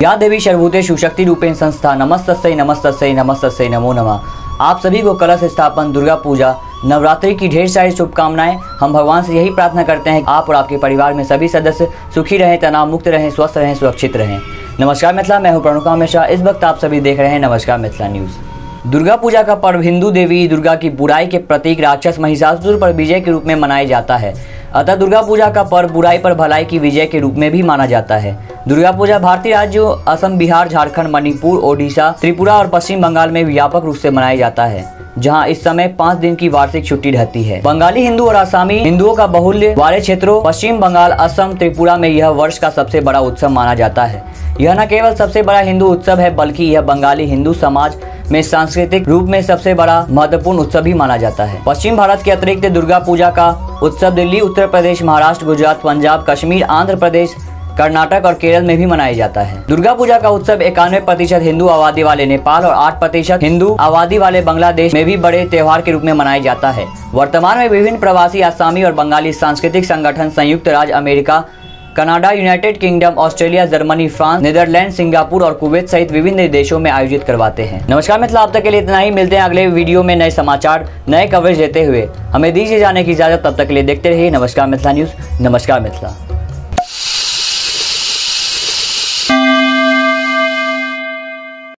या देवी सर्वभूते सुशक्ति रूपेण संस्था नमस्तस्यै नमस्तस्यै नमस्तस्यै नमो नमः। आप सभी को कलश स्थापन, दुर्गा पूजा, नवरात्रि की ढेर सारी शुभकामनाएं। हम भगवान से यही प्रार्थना करते हैं कि आप और आपके परिवार में सभी सदस्य सुखी रहें, तनाव मुक्त रहें, स्वस्थ रहें, सुरक्षित रहें। नमस्कार मिथिला, मैं हूं प्रणव मिश्रा। इस वक्त आप सभी देख रहे हैं नमस्कार मिथिला न्यूज़। दुर्गा पूजा का पर्व हिंदू देवी दुर्गा की बुराई के प्रतीक राक्षस महिषासुर पर विजय के रूप में मनाया जाता है। अतः दुर्गा पूजा का पर्व बुराई पर भलाई की विजय के रूप में भी माना जाता है। दुर्गा पूजा भारतीय राज्यों असम, बिहार, झारखंड, मणिपुर, ओडिशा, त्रिपुरा और पश्चिम बंगाल में व्यापक रूप से मनाया जाता है, जहां इस समय 5 दिन की वार्षिक छुट्टी रहती है। बंगाली हिंदू और आसामी हिंदुओं का बाहुल्य वाले क्षेत्रों पश्चिम बंगाल, असम, त्रिपुरा में यह वर्ष का सबसे बड़ा उत्सव माना जाता है। यह न केवल सबसे बड़ा हिंदू उत्सव है, बल्कि यह बंगाली हिंदू समाज में सांस्कृतिक रूप में सबसे बड़ा महत्वपूर्ण उत्सव भी माना जाता है। पश्चिम भारत के अतिरिक्त दुर्गा पूजा का उत्सव दिल्ली, उत्तर प्रदेश, महाराष्ट्र, गुजरात, पंजाब, कश्मीर, आंध्र प्रदेश, कर्नाटक और केरल में भी मनाया जाता है। दुर्गा पूजा का उत्सव 91% हिंदू आबादी वाले नेपाल और 8% हिंदू आबादी वाले बांग्लादेश में भी बड़े त्योहार के रूप में मनाया जाता है। वर्तमान में विभिन्न प्रवासी आसामी और बंगाली सांस्कृतिक संगठन संयुक्त राज्य America, Canada, United Kingdom, Australia, Germany, France, Netherlands, Singapore और कुवैत सहित विभिन्न देशों में आयोजित करवाते हैं। नमस्कार मिथिला, अब तक के लिए इतना ही। मिलते हैं अगले वीडियो में नए समाचार, नए कवरेज देते हुए। हमें दीजिए जाने की इजाजत, तब तक के लिए देखते रहिए नमस्कार मिथिला न्यूज़। नमस्कार मिथिला।